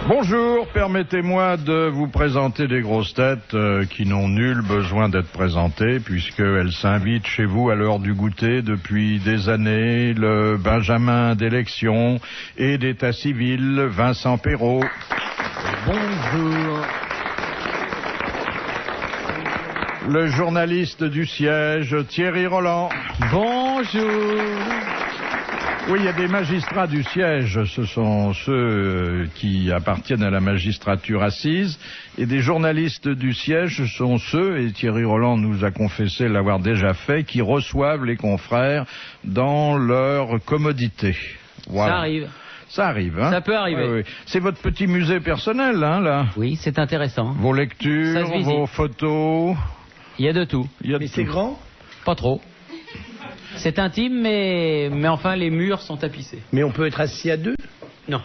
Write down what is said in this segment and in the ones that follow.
Bonjour, permettez-moi de vous présenter des grosses têtes qui n'ont nul besoin d'être présentées puisqu'elles s'invitent chez vous à l'heure du goûter depuis des années. Le Benjamin d'élection et d'état civil, Vincent Perrault. Bonjour. Le journaliste du siège, Thierry Roland. Bonjour. Oui, il y a des magistrats du siège, ce sont ceux qui appartiennent à la magistrature assise, et des journalistes du siège, ce sont ceux, et Thierry Roland nous a confessé l'avoir déjà fait, qui reçoivent les confrères dans leur commodité. Voilà. Ça arrive. Ça arrive, hein? Ça peut arriver. Oui, oui. C'est votre petit musée personnel, hein, là? Oui, c'est intéressant. Vos lectures, vos photos... Il y a de tout. Mais c'est grand? Pas trop. C'est intime, mais enfin, les murs sont tapissés. Mais on peut être assis à deux? Non.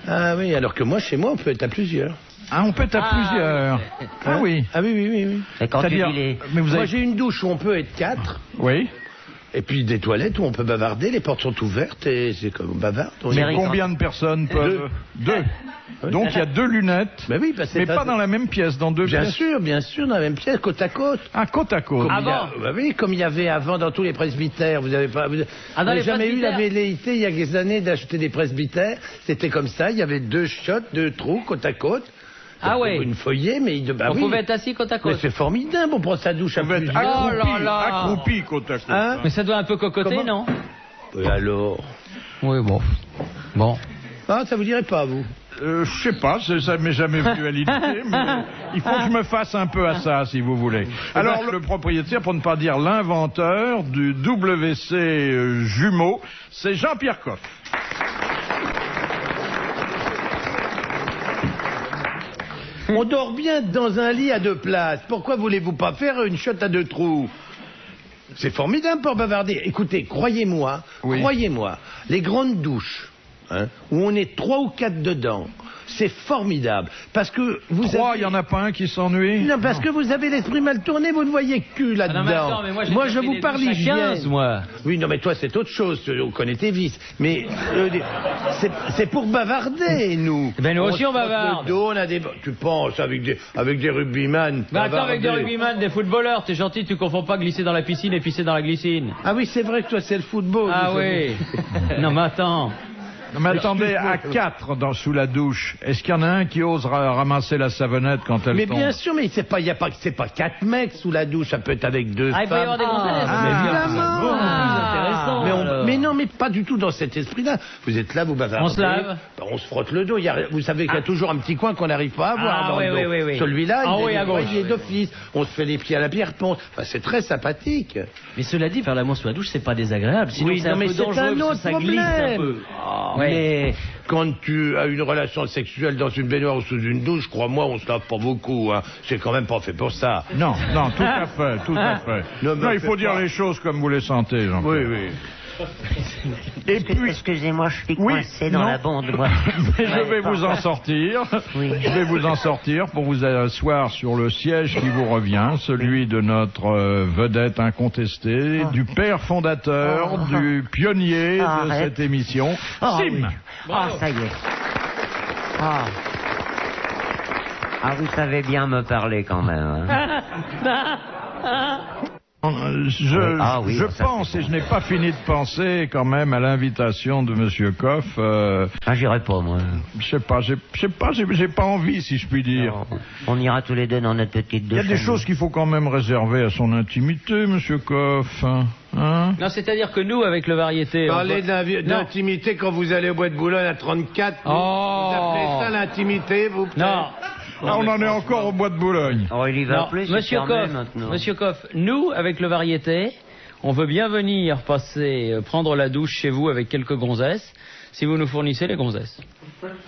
Ah oui, alors que moi, chez moi, on peut être à plusieurs. Ah, on peut être à plusieurs. Ah oui. Ah oui. Et quand C'est-à-dire, mais vous Moi, avez... j'ai une douche où on peut être 4, Oui. et puis des toilettes où on peut bavarder, les portes sont ouvertes, et c'est comme on bavarde. Mais combien de personnes peuvent... Deux. Donc il y a 2 lunettes, Ben oui, parce que mais pas dans la même pièce, dans 2 pièces. bien sûr, dans la même pièce, côte à côte. Ah, côte à côte. Ah bon? Bah oui, comme il y avait avant dans tous les presbytères, vous avez pas... Ah, dans les jamais eu la presbytères? velléité, il y a des années, d'acheter des presbytères, c'était comme ça, il y avait 2 chiottes, 2 trous, côte à côte. Ah ouais. Une feuillée, mais On pouvait être assis côte à Mais côte. c'est formidable, on prend sa douche à Vous êtes plusieurs. Oh là là. accroupi côte à côte. Hein? Mais ça doit un peu cocoter, Comment? non? Et alors? Oui, bon. Bon. Ah, ça vous dirait pas, vous? Je sais pas, ça m'est jamais venu à l'idée, mais il faut que je me fasse un peu à ça, si vous voulez. Alors, le propriétaire, pour ne pas dire l'inventeur du WC jumeau, c'est Jean-Pierre Coff. On dort bien dans un lit à 2 places. Pourquoi voulez-vous pas faire une chiotte à 2 trous? C'est formidable pour bavarder. Écoutez, croyez-moi, les grandes douches, hein, où on est 3 ou 4 dedans, c'est formidable. Parce que vous 3, avez... il y en a pas un qui s'ennuie? Non, parce que vous avez l'esprit mal tourné, vous ne voyez que là-dedans. Ah non, mais attends, mais moi, je vous parle hygiène. 15, moi. Oui, non, mais toi, c'est autre chose. On connaît tes vices. Mais c'est pour bavarder, nous. Ben, nous aussi, on se frotte bavarde. le dos, on a des... Tu penses, avec des rugbyman. Mais attends, avec des bavarder. rugbyman, des footballeurs, t'es gentil, tu confonds pas glisser dans la piscine et pisser dans la glycine. Ah oui, c'est vrai que toi, c'est le football. Ah vous savez. oui. Non, mais attends. Non, mais attendez, à 4 sous la douche, est-ce qu'il y en a un qui ose ramasser la savonnette quand elle Mais tombe? bien sûr, mais c'est pas 4 mecs sous la douche, ça peut être avec 2 Ah, il peut y avoir femmes. des gonzesses. Mais évidemment. beaucoup plus intéressant. Mais non, mais pas du tout dans cet esprit-là. Vous êtes là, vous bavardez. On se lave. On se frotte le dos. Vous savez qu'il y a toujours un petit coin qu'on n'arrive pas à voir. Ah, dans oui, le dos. oui, oui. Celui-là, Ah, il oui, est à gauche. nettoyé d'office. On se fait les pieds à la pierre ponce. Enfin, c'est très sympathique. Mais cela dit, faire l'amour sous la douche, c'est pas désagréable. Sinon, Oui, c'est non, un mais peu c'est dangereux un parce que autre ça glisse un problème. peu. Ouais. Mais quand tu as une relation sexuelle dans une baignoire ou sous une douche, crois-moi, on se lave pas beaucoup. Hein. C'est quand même pas fait pour ça. Non, tout à fait, tout à fait. Non, mais il faut faites dire pas. les choses comme vous les sentez, Jean-Pierre. Oui. Et puis, Excusez-moi, je suis Oui, coincé dans non. la bande, moi. mais je vais vous en sortir. Oui. Je vais vous en sortir pour vous asseoir sur le siège qui vous revient, celui de notre vedette incontestée, du père fondateur, du pionnier de Arrête. cette émission, Ah, Sim. oui. Ah, ça y est. Ah. Ah, vous savez bien me parler quand même. Hein. Ah oui, Je ça, pense, c'est et je n'ai pas fini de penser quand même à l'invitation de Monsieur Coff. Ah, j'irai pas, moi. Je sais pas, j'ai pas envie, si je puis dire. Non, on ira tous les deux dans notre petite Il douche. y a des choses qu'il faut quand même réserver à son intimité, Monsieur Coff. Hein? Non, c'est-à-dire que nous, avec le variété... Parlez Non. d'intimité quand vous allez au bois de Boulogne à 34. Oh. Vous appelez ça l'intimité, vous peut-être? Non. Ah, on en est encore au bois de Boulogne. Oh, il y va Non, plus, Monsieur c'est fermé Coff, maintenant. Monsieur Coff, nous, avec le variété, on veut bien venir prendre la douche chez vous avec quelques gonzesses, si vous nous fournissez les gonzesses.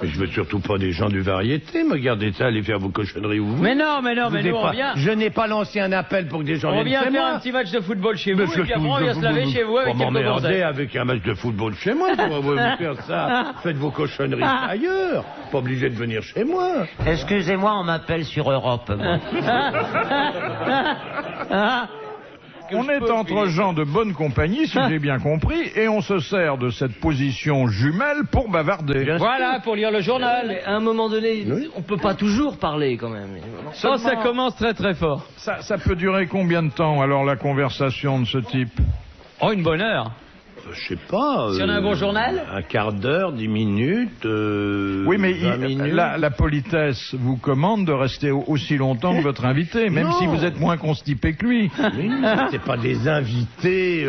Mais je veux surtout pas des gens du variété, me gardez ça, allez faire vos cochonneries où vous. Mais non, mais Vous nous, n'êtes on pas- vient... Je n'ai pas lancé un appel pour que des gens On viennent vient chez faire moi. un petit match de football chez vous, Monsieur et puis après on vient se laver chez vous avec Pas quelques m'emmerder gonzesses. avec un match de football chez moi, pour vous faire ça. Faites vos cochonneries ailleurs. Pas obligé de venir chez moi. Excusez-moi, on m'appelle sur Europe, moi. on est entre gens de bonne compagnie, si j'ai bien compris, et on se sert de cette position jumelle pour bavarder. Voilà, pour lire le journal. Mais à un moment donné, on peut pas toujours parler quand même. Ça commence très très fort. Ça peut durer combien de temps, alors, la conversation de ce type? Oh, une bonne heure. Je sais pas. Si on a un bon journal? Un quart d'heure, 10 minutes. Oui, mais 20 minutes. la politesse vous commande de rester aussi longtemps que votre invité, même si vous êtes moins constipé que lui. Mais non, c'est pas des invités.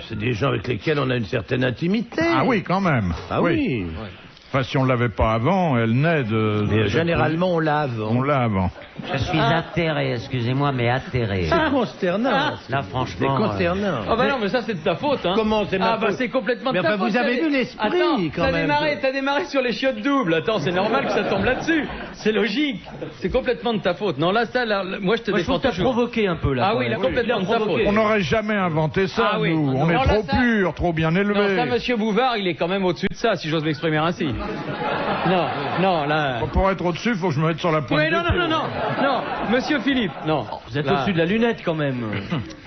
C'est des gens avec lesquels on a une certaine intimité. Ah oui, quand même. Ah oui. Enfin, si on l'avait pas avant, elle naît de... Mais généralement, on lave. On l'a avant. Je suis atterré, excusez-moi, mais atterré. C'est consternant. Là, C'est franchement... consternant. Oh bah non, mais ça c'est de ta faute, hein. Comment c'est ma Ah bah faute? c'est complètement de Mais ta enfin, faute. vous avez vu l'esprit, Attends, quand même. t'as démarré sur les chiottes doubles. Attends, c'est normal que ça tombe là-dessus. C'est logique. C'est complètement de ta faute. Non, là, moi je te Moi, je défends trouve que t'as toujours. provoqué un peu là. Ah oui, il a complètement de ta faute. On n'aurait jamais inventé ça, Ah oui. nous. On est Alors là, trop ça- purs, trop bien élevés. Non, ça, monsieur Bouvard, il est quand même au-dessus de ça, si j'ose m'exprimer ainsi. Non, là... Pour être au-dessus, il faut que je me mette sur la pointe Oui, non, des pieds. non, monsieur Philippe, non. Vous êtes Là, au-dessus de la lunette quand même.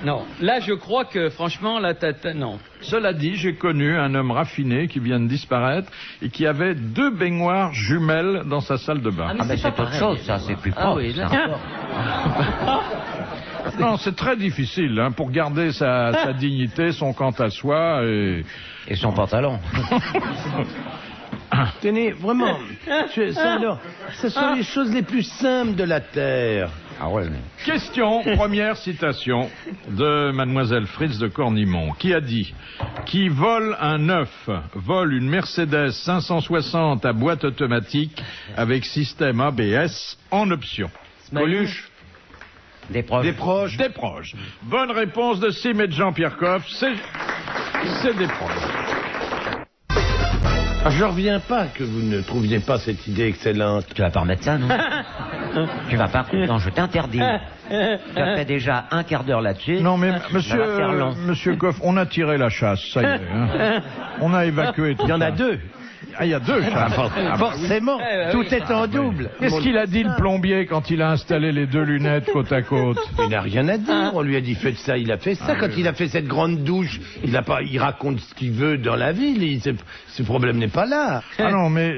Non, là, je crois que, franchement, là, non. Cela dit, j'ai connu un homme raffiné qui vient de disparaître et qui avait 2 baignoires jumelles dans sa salle de bain. Ah, mais c'est autre chose, ça, c'est plus propre. Ah oui, ça. d'accord. Non, c'est très difficile, hein, pour garder sa dignité, son quant à soi et... Et son pantalon. Tenez, vraiment, ce sont les choses les plus simples de la Terre. Ah ouais, mais... Question, première citation de mademoiselle Fritz de Cornimont, qui a dit « Qui vole un œuf, vole une Mercedes 560 à boîte automatique avec système ABS en option. » Coluche. Des proches. Des proches. Des proches. Bonne réponse de Sim et de Jean-Pierre Coff, c'est des proches. Je reviens pas que vous ne trouviez pas cette idée excellente. Tu vas pas remettre ça, non? Tu vas pas... Non, je t'interdis. Tu as fait déjà un quart d'heure là-dessus. Non mais Ça va faire long. monsieur Coff, on a tiré la chasse, ça y est. Hein. On a évacué tout Il y en ça. a 2. Ah, il y a 2 chasses. Forcément, tout est en double. Qu'est-ce qu'il a dit le plombier quand il a installé les 2 lunettes côte à côte? Il n'a rien à dire. On lui a dit faites ça, il a fait ça. Quand il a fait cette grande douche, il raconte ce qu'il veut dans la ville. Ce problème n'est pas là. Ah non, mais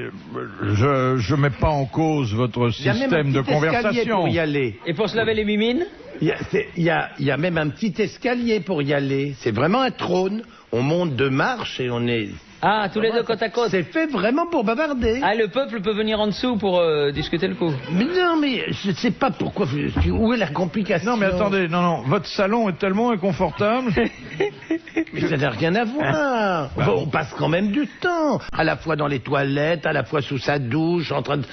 je mets pas en cause votre Il y a même un système de petit escalier conversation. pour y aller. Et pour se laver les mimines? Il y a même un petit escalier pour y aller. C'est vraiment un trône. On monte 2 marches et on est... Ah, tous les deux côte à côte. C'est fait vraiment pour bavarder. Ah, le peuple peut venir en dessous pour discuter le coup. Mais non, mais je sais pas pourquoi. Où est la complication? Non mais attendez, non, votre salon est tellement inconfortable. Mais ça n'a rien à voir. On passe quand même du temps. À la fois dans les toilettes, à la fois sous sa douche, en train de...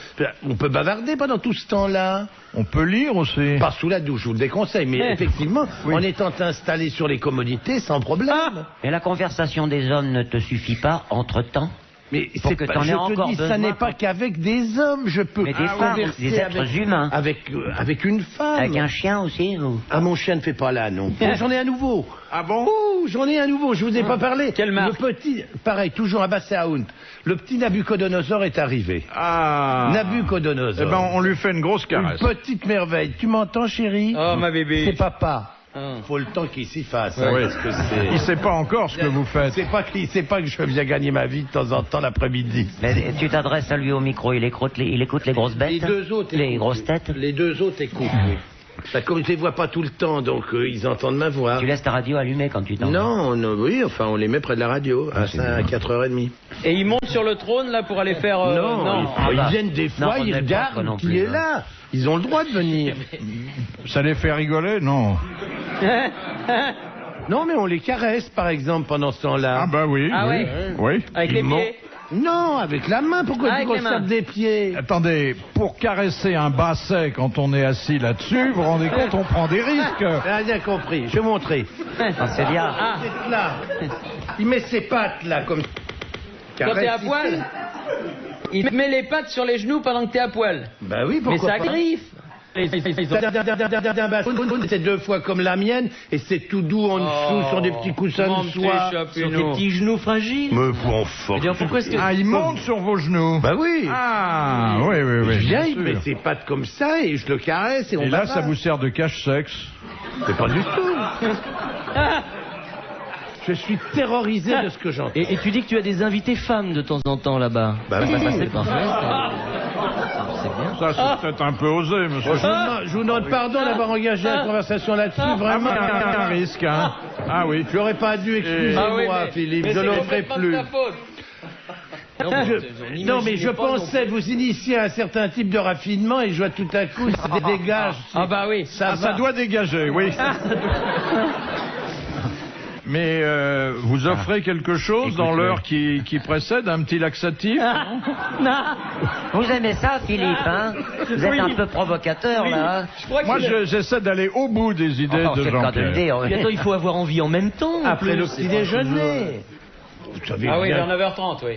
On peut bavarder pendant tout ce temps-là. On peut lire aussi. Pas sous la douche, je vous le déconseille, mais effectivement, en étant installé sur les commodités, sans problème. Et la conversation des hommes ne te suffit pas entre-temps? Mais Pour c'est que pas, t'en aies je te encore dis, ça besoin. n'est pas qu'avec des hommes, je peux Mais des femmes, converser des êtres humains. avec une femme. Avec un chien aussi ou... Ah, mon chien ne fait pas là, non. J'en ai un nouveau. Ah bon? Ouh, j'en ai un nouveau, je vous ai pas parlé. Quelle marque? Le petit, pareil, toujours à Bassaoun. Le petit Nabucodonosor est arrivé. Ah. Nabucodonosor. Eh ben, on lui fait une grosse caresse. Une petite merveille. Tu m'entends, chérie? Oh, ma bébé. C'est papa. Ah. Faut le temps qu'il s'y fasse. Oui. Parce que Il c'est... sait pas encore ce que vous faites. C'est pas que je viens gagner ma vie de temps en temps l'après-midi. Mais tu t'adresses à lui au micro, il écoute les grosses bêtes? Les 2 autres Les écoutent. grosses têtes? Les 2 autres écoutent, oui. Comme je les vois pas tout le temps, donc ils entendent ma voix. Tu laisses ta radio allumée quand tu t'en vas? Non, oui, enfin on les met près de la radio, à 4h30. Et ils montent sur le trône, là, pour aller faire... non, ils bah, viennent des fois, non, ils on n'est pas regardent non qui plus, est hein. là. Ils ont le droit de venir. Ça les fait rigoler? Non. Non, mais on les caresse, par exemple, pendant ce temps-là. Ah bah oui. Ah oui. ouais. Oui. Avec les Ils m'ont- pieds. Non, avec la main, pourquoi Ah, tu avec les conserves mains. des pieds? Attendez, pour caresser un basset quand on est assis là-dessus, vous vous rendez compte, on prend des risques. Ah, bien compris, je vais montrer. Ah, c'est bien. Ah, C'est là. Il met ses pattes là, comme... quand t'es à Caresse poil, ici. il met les pattes sur les genoux pendant que t'es à poil. Bah oui, Mais pourquoi ça pas. griffe. C'est 2 fois comme la mienne et c'est tout doux en dessous sur des petits coussins mon de petit soie. Sur tes petits genoux fragiles. Me prends fort. Eh bien, pourquoi est-ce que... Ah, il monte sur vos genoux. Bah oui. Ah, oui. Je viens, bien il sûr. met ses pattes comme ça et je le caresse et on Et là, bavard. ça vous sert de cache-sexe. Mais pas du tout. Je suis terrorisé de ce que j'entends. Et tu dis que tu as des invités femmes de temps en temps là-bas. Bah oui. C'est parfait. C'est bien. Ça, c'est peut-être un peu osé, monsieur. Je vous demande pardon d'avoir engagé la conversation là-dessus, vraiment. Un risque, hein. Ah oui. Je l'aurais pas dû, excusez-moi, Philippe, je l'aurais plus. Non, mais je pensais vous initier à un certain type de raffinement et je vois tout à coup, ça dégage. Ah bah oui. Ça doit dégager, oui. Mais vous offrez quelque chose dans l'heure qui précède, un petit laxatif? Vous aimez ça, Philippe, hein? Vous êtes un peu provocateur, là. Moi, j'essaie d'aller au bout des idées de C'est le cas de le Jean-Pierre. dire, oui. Puis attends, il faut avoir envie en même temps. Après le petit déjeuner. Vous savez Ah oui, bien, vers 9h30, oui.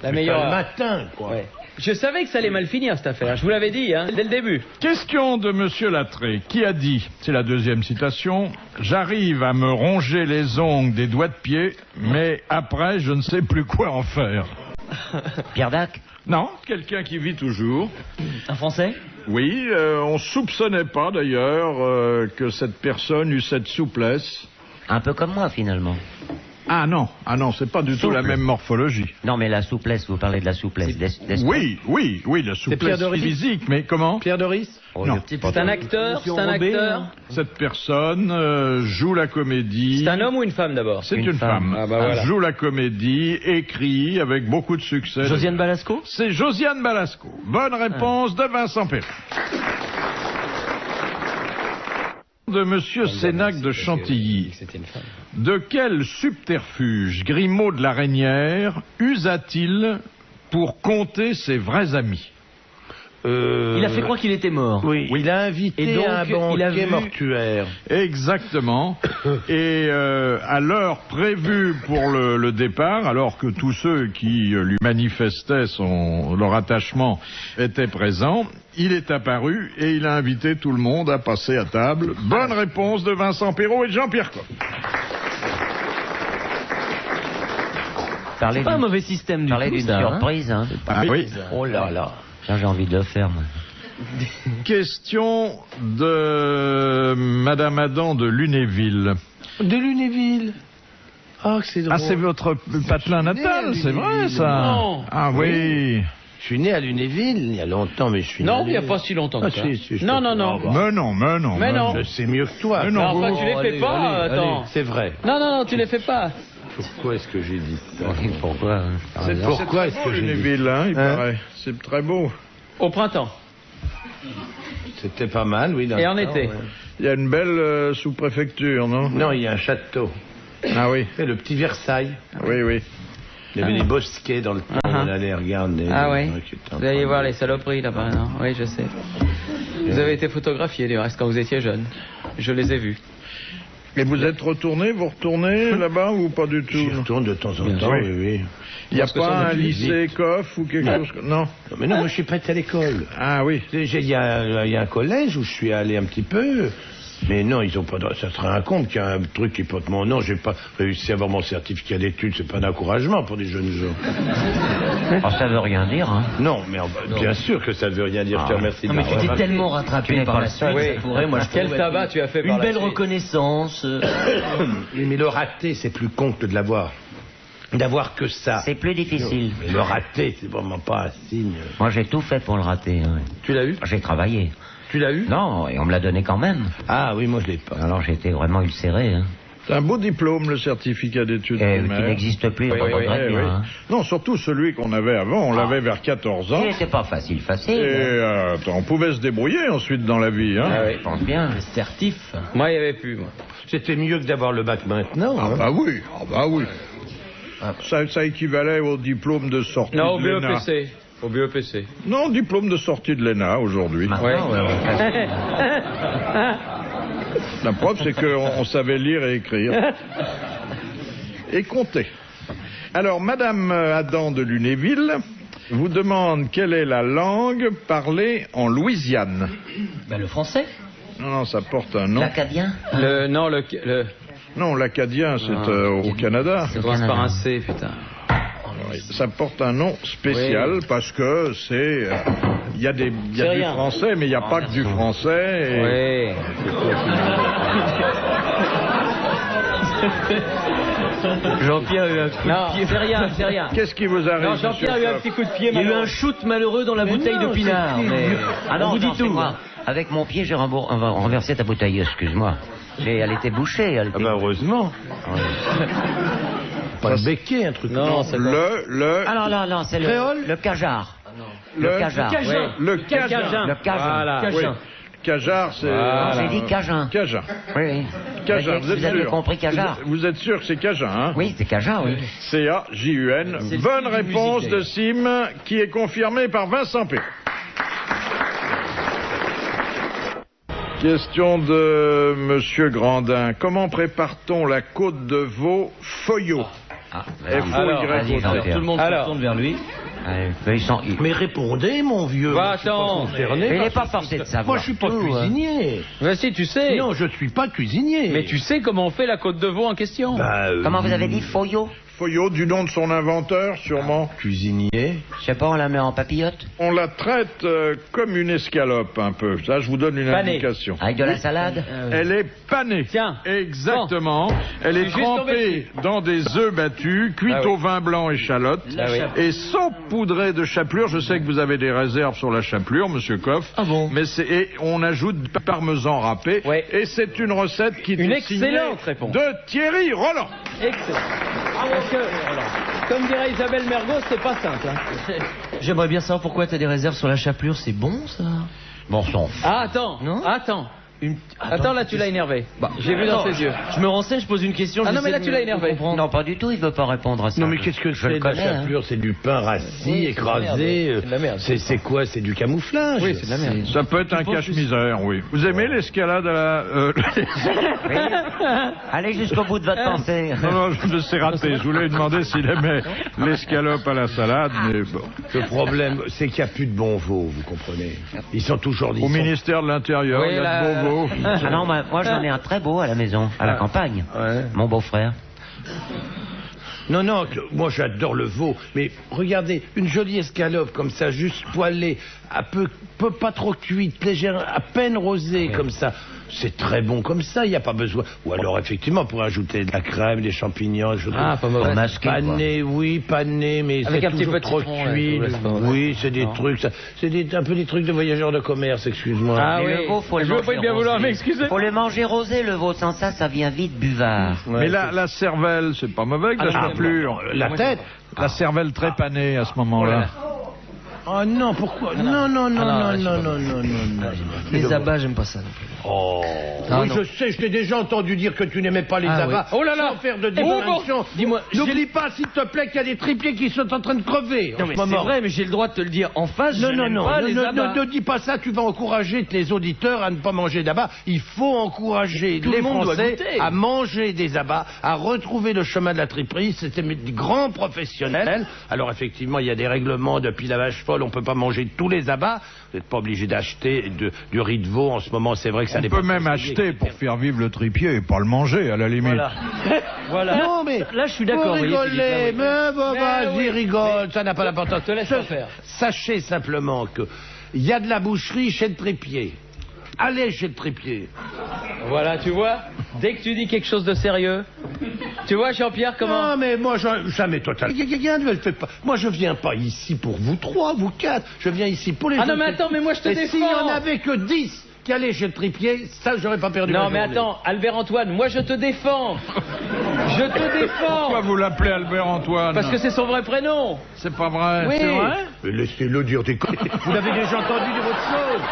La c'est meilleure le heure. matin, quoi. Ouais. Je savais que ça allait mal finir, cette affaire. Je vous l'avais dit, hein, dès le début. Question de Monsieur Lattré, qui a dit, c'est la deuxième citation, « J'arrive à me ronger les ongles des doigts de pied, mais après, je ne sais plus quoi en faire. » Pierre Dac? Non, quelqu'un qui vit toujours. Un Français? Oui, on soupçonnait pas d'ailleurs que cette personne eût cette souplesse. Un peu comme moi, finalement. Ah non, c'est pas du tout Souple. la même morphologie. Non, mais la souplesse, vous parlez de la souplesse. Oui, la souplesse Pierre Doris physique, mais comment? Pierre Doris? Oh, Non. le petit C'est un acteur, c'est un Robé, acteur. hein. Cette personne joue la comédie. C'est un homme ou une femme d'abord? C'est une femme. Ah bah voilà. Joue la comédie, écrit avec beaucoup de succès. Josiane Balasco? C'est Josiane Balasco. Bonne réponse de Vincent Perron. De Monsieur Sénac de Chantilly. C'était une femme. De quel subterfuge Grimaud de la Reynière usa-t-il pour compter ses vrais amis? Il a fait croire qu'il était mort. Oui, il a invité Et donc, un il a banquet vu- mortuaire. Exactement. Et à l'heure prévue pour le départ, alors que tous ceux qui lui manifestaient leur attachement étaient présents, il est apparu et il a invité tout le monde à passer à table. Bonne réponse de Vincent Perrault et de Jean-Pierre Coff. Parlez C'est pas un d'une mauvais système du tout, d'une ça, hein. surprise, hein. Ah oui. Oh là là. Ça, j'ai envie de le faire, moi. Question de Madame Adam de Lunéville. De Lunéville. Ah, que c'est drôle. Ah, c'est votre patelin natal, c'est vrai ça? Non. Ah oui. Je suis né à Lunéville il y a longtemps, mais je suis Non, né- il n'y a pas si longtemps que Ah, ça. si, je Non, te- non, non. Ah, bah. Mais non. Je sais mieux que toi. Mais non, Non, enfin, vous- tu les fais pas, attends. C'est vrai. Non, tu les fais pas. Pourquoi est-ce que j'ai dit ça? Pourquoi, hein, par exemple. Pourquoi est-ce que j'ai dit Lunéville, hein, il Hein paraît. C'est très beau. Au printemps. C'était pas mal, oui. dans Et le en temps, été. ouais. Il y a une belle sous-préfecture, non? Non, il y a un château. Ah oui, C'est le petit Versailles. oui. Il y avait des bosquets dans le temps. On allait regarder. Ah oui. Qui étaient en Vous allez train voir de- les saloperies là-bas, non? Oui, je sais. Vous avez été photographié du reste quand vous étiez jeune. Je les ai vus. Et vous êtes retourné, vous retournez là-bas ou pas du tout? J'y retourne de temps en temps, Oui. oui. Il n'y a Parce que ça, pas on a un pu lycée Coff ou quelque chose? Non. Non, mais non, moi je suis pas allé à l'école. Ah oui. Il y a un collège où je suis allé un petit peu. Mais non, ils ont pas. Ça serait un compte qu'il y a un truc qui porte mon nom. J'ai pas réussi à avoir mon certificat d'études. C'est pas un encouragement pour des jeunes gens. Oh, ça veut rien dire, hein. Non, mais bien sûr que ça veut rien dire. Je te remercie. Non, mais de tu m'avoir t'es tellement Tu rattrapé n'es par pas la le suite, seul. ça pourrait, moi, je Quel trouve, tabac être tu as fait par une la belle suite. reconnaissance. Mais le raté, c'est plus con que de l'avoir. D'avoir que ça. C'est plus difficile. Mais le raté, c'est vraiment pas un signe. Moi, j'ai tout fait pour le rater, hein. Tu l'as eu? J'ai travaillé. Tu l'as eu? Non, et on me l'a donné quand même. Ah oui, moi je l'ai pas. Alors, j'étais vraiment ulcéré, hein. C'est un beau diplôme, le certificat d'études Et qui primaires. n'existe plus, Oui, on oui, regrette Eh bien, oui. hein. Non, surtout celui qu'on avait avant. On l'avait vers 14 ans. Et c'est pas facile, Et hein. attends, on pouvait se débrouiller ensuite dans la vie. Hein. Ah oui. Je pense bien. Certif. Moi, il n'y avait plus, moi. C'était mieux que d'avoir le bac maintenant. Ah hein. bah oui, Ça équivalait au diplôme de sortie Non, au de l'ENA. BEPC. Au BEPC. Non, diplôme de sortie de l'ENA aujourd'hui. Maintenant, Ouais. La preuve, c'est qu'on savait lire et écrire. Et compter. Alors, Madame Adam de Lunéville vous demande quelle est la langue parlée en Louisiane. Ben, le français. Non, ça porte un nom. L'Acadien. Non, Non, l'acadien, c'est au Canada. Ça commence par un C, putain. Oui, ça porte un nom spécial parce que c'est... Il y a du français, mais il n'y a pas que du français. Jean-Pierre a eu un coup de pied. C'est rien. Qu'est-ce qui vous arrive? Non, Jean-Pierre a eu un petit coup de pied. Il y a eu un shoot malheureux dans la bouteille de pinard. Mais... Ah non, on vous dit tout. moi. Avec mon pied, j'ai renversé ta bouteille, excuse-moi. Mais elle était bouchée. Elle était... heureusement. Pas le béquet, un truc. Non, c'est Ah non, c'est le cajar. Le cajar. Le cajun. Le cajun. Voilà. Oui. Cajar, c'est... J'ai dit cajun. Cajun. Oui. Cajun, Vous avez compris cajar? Vous êtes sûr que c'est Cajun, hein? Oui, c'est cajun, oui. C-A-J-U-N. Bonne réponse de Sim, qui est confirmée par Vincent P. Question de Monsieur Grandin. Comment prépare-t-on la côte de veau Foyot? Vas-y, Jean-Pierre. Tout le monde se tourne vers lui. Mais répondez, mon vieux. Va, attends. Mais il n'est pas forcé de savoir. Moi, je suis pas cuisinier. Mais si, tu sais. Non, je suis pas cuisinier. Mais tu sais comment on fait la côte de veau en question? Comment vous avez dit, Foyot? Foyot, du nom de son inventeur, sûrement. Cuisinier. Je sais pas, on la met en papillote? On la traite comme une escalope, un peu. Ça, je vous donne une indication. Avec de la salade? Elle est panée. Tiens. Exactement. Elle est juste trempée dans des œufs battus, cuite au vin blanc échalote, et saupoudrée de chapelure. Je sais que vous avez des réserves sur la chapelure, Monsieur Coff. Ah bon? Mais et on ajoute du parmesan râpé. Ouais. Et c'est une recette qui Une est signée excellente réponse. de Thierry Roland. Excellent. Parce que, comme dirait Isabelle Mergo, c'est pas simple. Hein. J'aimerais bien savoir pourquoi t'as des réserves sur la chapelure. C'est bon, ça? Bon sang. Ah, attends. Non? Attends, là, tu l'as énervé. J'ai vu dans ses yeux. Je me renseigne, je pose une question. Ah non, mais là, tu l'as énervé. Non, pas du tout, il veut pas répondre à ça. Non, mais qu'est-ce que c'est de la chapelure? C'est du pain rassis, écrasé. C'est de la merde. C'est quoi? C'est du camouflage. Oui, c'est de la merde. Ça peut être un cache-misère, oui. Vous aimez l'escalade à la... Oui. Allez jusqu'au bout de votre pensée. Non, je me suis raté. Je voulais demander s'il aimait l'escalope à la salade, mais bon. Le problème, c'est qu'il n'y a plus de bons veaux, vous comprenez. Ils sont toujours Au ministère de l'Intérieur, il y a de beaux veaux. Ah non, moi j'en ai un très beau à la maison, à la campagne. Mon beau-frère. Non, moi j'adore le veau, mais regardez, une jolie escalope comme ça, juste poêlée, pas trop cuite, légère, à peine rosée comme ça, c'est très bon comme ça, il n'y a pas besoin. Ou alors effectivement, pour ajouter de la crème, des champignons, pas mauvais. Pané, oui, pané, mais avec c'est un petit toujours peu de trop citron, cuit. Oui, c'est des trucs, c'est un peu des trucs de voyageurs de commerce, excuse-moi. Ah Mais oui, le veau, faut le je veux manger pas bien vouloir rosé. m'excuser. Faut le manger rosé, le veau. Sans ça vient vite buvard. Mais la cervelle, c'est pas mauvais que la chapelure. La tête. La cervelle très panée à ce moment-là. Oh non, pourquoi? Non. Les abats, j'aime pas ça non plus. Oh. Non, Oui, non. je sais, je t'ai déjà entendu dire que tu n'aimais pas les abats. oui. Oh là là. Sans faire de bon. distinction. Dis-moi, N'oublie pas, s'il te plaît, qu'il y a des tripiers qui sont en train de crever. Non, en mais ce c'est moment. vrai, mais j'ai le droit de te le dire en face. Non, je n'aime non, pas les abats. ne dis pas ça, tu vas encourager les auditeurs à ne pas manger d'abats. Il faut encourager Tout les le monde doit Français goûter. à manger des abats, à retrouver le chemin de la triperie. C'était des grands professionnels. Alors effectivement, il y a des règlements depuis la vache folle, on peut pas manger tous les abats. Vous n'êtes pas obligé d'acheter du riz de veau en ce moment, c'est vrai que ça On dépend. peut même acheter pour faire vivre le tripier et pas le manger, à la limite. Voilà. Non, mais Là, je suis vous d'accord. rigolez, mais vas-y, oui. rigole, ça n'a pas d'importance. Te laisse pas faire. Sachez simplement que il y a de la boucherie chez le tripier. Allez chez le tripier. Voilà, tu vois, dès que tu dis quelque chose de sérieux, tu vois, Jean-Pierre, comment... Non, mais moi, jamais total. Rien ne le fait pas. Moi, je viens pas ici pour vous trois, vous quatre. Je viens ici pour les Ah non, autres. mais attends, mais moi, je te Et défends. s'il y en avait que 10 qui allaient chez le tripier, ça, j'aurais pas perdu Non, ma mais journée. attends, Albert-Antoine, moi, je te défends. Je te défends. Pourquoi vous l'appelez Albert-Antoine? Parce que c'est son vrai prénom. c'est pas vrai. Oui. C'est vrai? Mais laissez-le dire des conneries. Vous l'avez déjà entendu dire autre chose.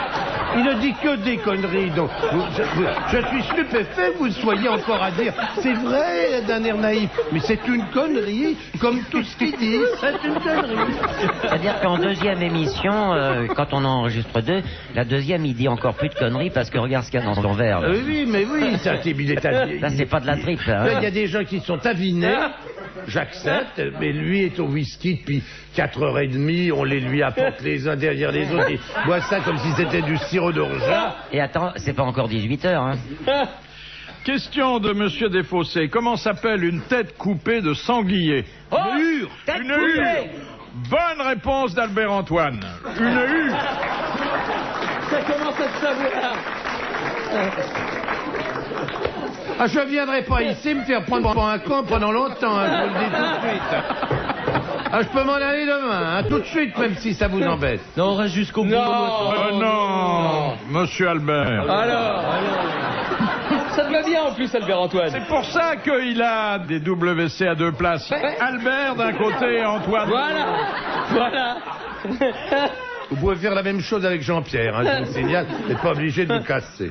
Il ne dit que des conneries. Donc, je suis stupéfait que vous soyez encore à dire. C'est vrai, d'un air naïf. Mais c'est une connerie, comme tout ce qu'il dit. C'est une connerie. C'est-à-dire qu'en deuxième émission, quand on en enregistre deux, la deuxième, il dit encore plus de conneries parce que regarde ce qu'il y a dans son verre. Là, Oui, mais oui, ça, il est Là, c'est pas de la tripe. Là, Là, hein. il y a des gens qui sont avinés. J'accepte, mais lui est au whisky depuis 4h30. On les lui apporte les uns derrière les autres. Il boit ça comme si c'était du sirop d'orgeat. Et attends, c'est pas encore 18 heures. Hein. Question de Monsieur Desfossés. Comment s'appelle une tête coupée de sanglier? Oh, hure. Une hure. Bonne réponse d'Albert Antoine. Une hure. Ça commence à se savoir. Ah, je viendrai pas ici me faire prendre pour un con pendant longtemps, hein, je vous le dis tout de suite. Ah, je peux m'en aller demain, hein, tout de suite, même si ça vous embête. Non, on reste jusqu'au bout. Non, monsieur Albert. Alors. Ça te va bien en plus, Albert Antoine. C'est pour ça qu'il a des WC à deux places. Albert d'un côté et Antoine. Voilà. Vous pouvez faire la même chose avec Jean-Pierre, hein, je vous signale, vous n'êtes pas obligé de vous casser.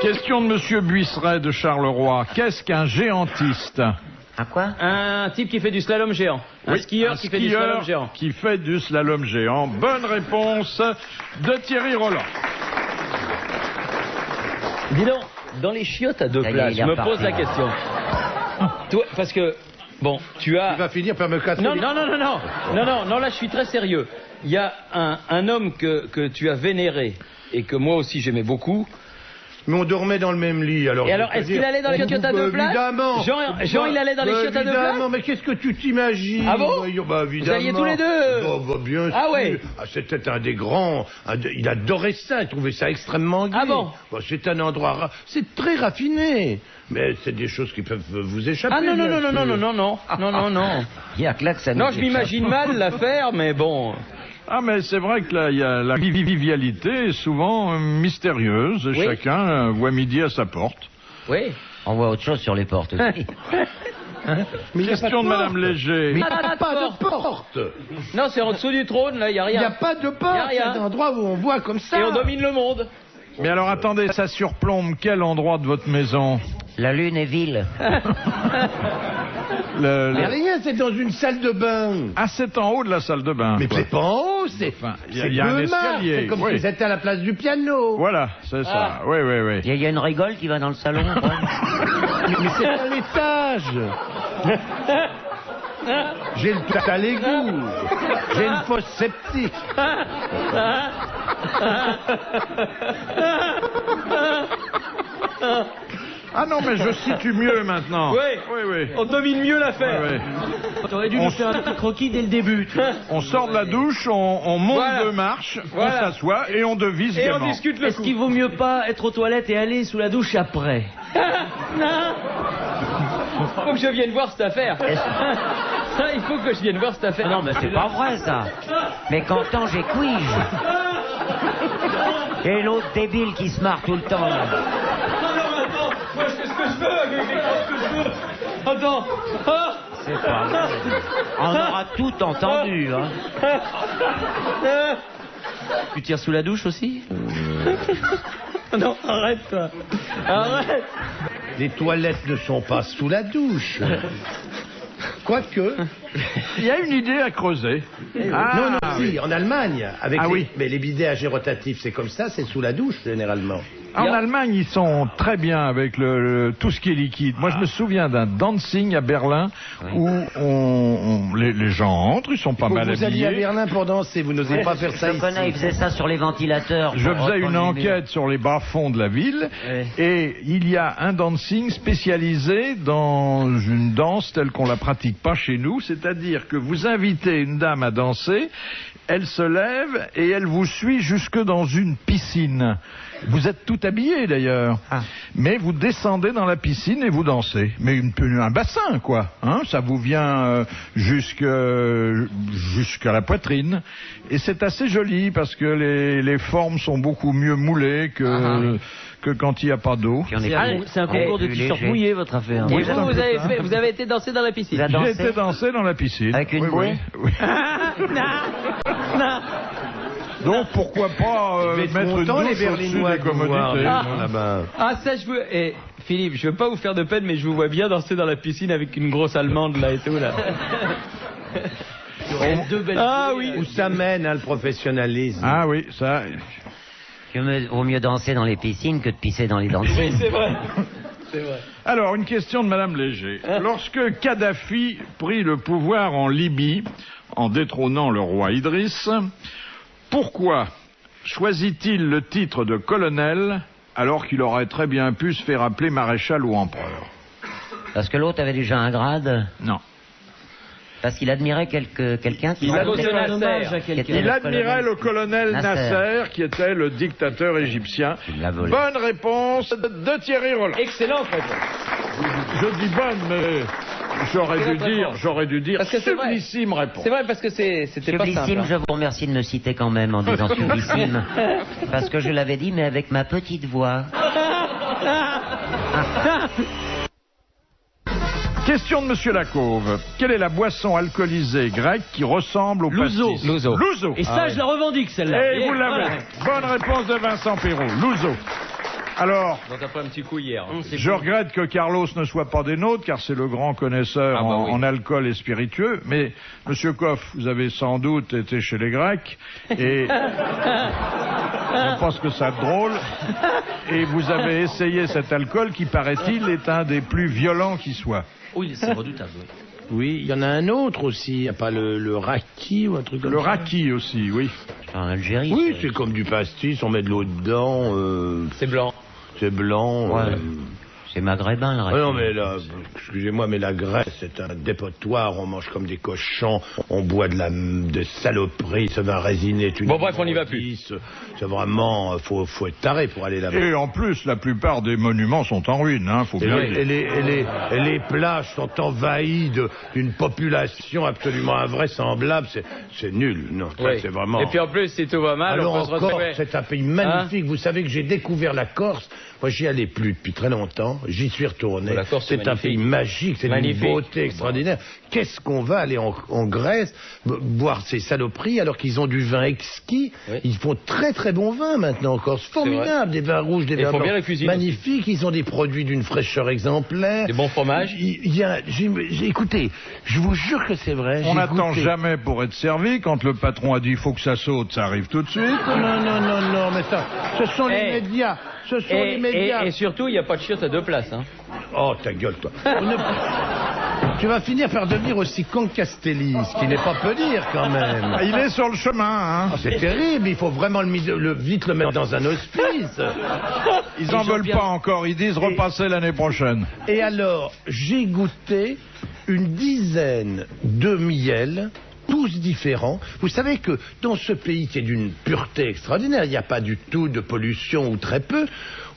Question de monsieur Buisseret de Charleroi. Qu'est-ce qu'un géantiste? Un quoi? Un type qui fait du slalom géant. Un skieur qui fait du slalom géant. Qui fait du slalom géant. Bonne réponse de Thierry Roland. Dis donc, dans les chiottes à deux places, je me pose la question. Toi, parce que, bon, tu as... Il va finir par me casser. Non, là je suis très sérieux. Il y a un homme que tu as vénéré et que moi aussi j'aimais beaucoup. Mais on dormait dans le même lit, alors... Et alors, est-ce qu'il allait dans les chiottes à deux places? Évidemment. Jean, il allait dans les chiottes à deux places? Évidemment, mais qu'est-ce que tu t'imagines? Ah bon? Bah, évidemment. Vous alliez tous les deux? Bah, bien sûr. Ah ouais? Ah, c'était un des grands... il adorait ça, il trouvait ça extrêmement gai. Ah bon? Bah, c'est un endroit... C'est très raffiné. Mais c'est des choses qui peuvent vous échapper. Ah non. Il y a que là que ça nous Non, je m'imagine mal l'affaire, mais bon... Ah, mais c'est vrai que là, il y a la vivialité est souvent mystérieuse. Et Oui. chacun voit midi à sa porte. Oui. On voit autre chose sur les portes aussi. Mais Question de Madame Léger. Mais il n'y a pas de porte. Non, c'est en dessous du trône, là, il n'y a Il n'y rien. a pas de Y a porte. rien. C'est un endroit où on voit comme ça. Et on domine le monde. Mais alors attendez, ça surplombe quel endroit de votre maison? La lune est ville. Mais rien, c'est dans une salle de bain. Ah, c'est en haut de la salle de bain. Mais quoi. c'est pas en haut, c'est... Enfin, il c'est y a un deux marches, escalier. c'est comme Oui. si c'était à la place du piano. Voilà, c'est ça. Oui. Il y a une rigole qui va dans le salon. quoi. Mais c'est à l'étage. J'ai le tas à l'égout. J'ai une fosse septique. Ah non, mais je situe mieux maintenant. Oui. On domine mieux l'affaire. Oui. T'aurais dû nous faire un petit croquis dès le début. On sort de la douche, on monte Voilà. 2 marches, Voilà. on s'assoit et on devise Et on gaiement. discute le Est-ce coup. qu'il vaut mieux pas être aux toilettes et aller sous la douche après? Faut que je vienne voir cette affaire. Il faut que je vienne voir cette affaire. Non, mais c'est pas vrai ça. Mais qu'entends j'ai quige. Et l'autre débile qui se marre tout le temps. Là. Moi, je fais ce que je veux avec les grands que je veux. Attends. Ah. C'est pas vrai. On aura tout entendu. Hein. Tu tires sous la douche aussi? Non, arrête toi. Arrête. Les toilettes ne sont pas sous la douche. Quoique... Il y a une idée à creuser. non, si, en Allemagne. Avec Ah les, oui. Mais les bidets à jet rotatif, c'est comme ça, c'est sous la douche, généralement. En Allemagne, ils sont très bien avec tout ce qui est liquide. Moi, je me souviens d'un dancing à Berlin où les gens entrent, ils sont pas mal Vous alliez à habillés. Berlin pour danser, vous n'osez pas faire ça Je ici. connais, il faisait ça sur les ventilateurs. Je pour faisais reprendre une les murs. enquête sur les bas-fonds de la ville Ouais. et il y a un dancing spécialisé dans une danse telle qu'on la pratique pas chez nous, c'est-à-dire que vous invitez une dame à danser, elle se lève et elle vous suit jusque dans une piscine. Vous êtes tout habillé d'ailleurs, mais vous descendez dans la piscine et vous dansez. Mais un bassin quoi, hein, ça vous vient jusqu'à la poitrine. Et c'est assez joli parce que les formes sont beaucoup mieux moulées que quand il n'y a pas d'eau. Puis on est C'est un concours de plus t-shirt léger. mouillé, votre affaire. Et vous avez été danser dans la piscine. Vous avez J'ai dansé été danser dans la piscine. Avec une oui. Donc pourquoi pas Vous êtes mettre une contents, les douche au-dessus Berlinois, des de vous voir, commodités. là-bas. Ah ça je veux. Et Philippe, je veux pas vous faire de peine, mais je vous vois bien danser dans la piscine avec une grosse allemande là et tout là. Deux belles Ah feuilles, oui. Où ça mène, hein, le professionnalisme. Ah oui, ça. Vaut mieux danser dans les piscines que de pisser dans les dancings. C'est vrai. C'est vrai. Alors, une question de Madame Léger. Lorsque Kadhafi prit le pouvoir en Libye, en détrônant le roi Idriss, pourquoi choisit-il le titre de colonel alors qu'il aurait très bien pu se faire appeler maréchal ou empereur? Parce que l'autre avait déjà un grade. Non. Parce qu'il admirait quelqu'un qui... Il à quelqu'un. Il admirait le colonel Nasser, qui était le dictateur égyptien. Bonne réponse de Thierry Roland. Excellente réponse. Je dis bonne, mais j'aurais dû dire Parce que c'est vrai. sublissime réponse. C'est vrai, parce que c'était pas Sublissime, simple. je vous remercie de me citer quand même en disant sublissime. Parce que je l'avais dit, mais avec ma petite voix. Question de Monsieur Lacauve. Quelle est la boisson alcoolisée grecque qui ressemble au pastis? L'ouzo. Et ça, je la revendique, celle-là. Et vous l'avez. Bonne réponse de Vincent Perrault. L'ouzo. Alors, Donc t'as pris un petit coup hier. je regrette que Carlos ne soit pas des nôtres, car c'est le grand connaisseur en alcool et spiritueux. Mais, Monsieur Coff, vous avez sans doute été chez les Grecs, et je pense que ça drôle. Et vous avez essayé cet alcool qui, paraît-il, est un des plus violents qui soit. Oui, c'est redoutable. Oui, il y en a un autre aussi. Il n'y a pas le raki ou un truc comme ça. Le raki aussi, oui. En Algérie. Oui, c'est comme du pastis, on met de l'eau dedans. C'est blanc. C'est blanc. Ouais. C'est maghrébin, le reste. Non, mais là, excusez-moi, mais la Grèce, c'est un dépotoir. On mange comme des cochons, on boit de saloperies, ce vin résiné est une... Bon, bref, on n'y va plus. C'est vraiment... Faut être taré pour aller là-bas. Et en plus, la plupart des monuments sont en ruine, hein, faut bien dire. Et les plages sont envahies d'une population absolument invraisemblable. C'est nul. Non, Oui. c'est vraiment... Et puis en plus, si tout va mal, Alors on peut se encore, retrouver. c'est un pays magnifique. Vous savez que j'ai découvert la Corse. Moi, j'y allais plus depuis très longtemps. J'y suis retourné. La Corse, c'est un magnifique. pays magique. C'est d'une Magnifique. beauté extraordinaire. Qu'est-ce qu'on va aller en Grèce boire ces saloperies alors qu'ils ont du vin exquis. Oui. Ils font très très bon vin maintenant en Corse. Formidable. Des vins rouges, des Et vins faut bien blancs. la cuisine Magnifiques. Ils ont des produits d'une fraîcheur exemplaire. Des bons fromages. Écoutez, je vous jure que c'est vrai. On j'ai n'attend goûté. jamais pour être servi. Quand le patron a dit il faut que ça saute, ça arrive tout de suite. Non, mais ça, ce sont les médias. Ce sont les médias. Et surtout, il n'y a pas de chiottes à 2 places. Hein. Oh, ta gueule, toi. Tu vas finir par devenir aussi con que Castelli, ce qui n'est pas peu dire, quand même. Il est sur le chemin, hein. Ah, c'est terrible, il faut vraiment vite le mettre dans un hospice. Ils en veulent pas encore, ils disent repasser l'année prochaine. Et alors, j'ai goûté une dizaine de miels, tous différents. Vous savez que dans ce pays qui est d'une pureté extraordinaire, il n'y a pas du tout de pollution ou très peu,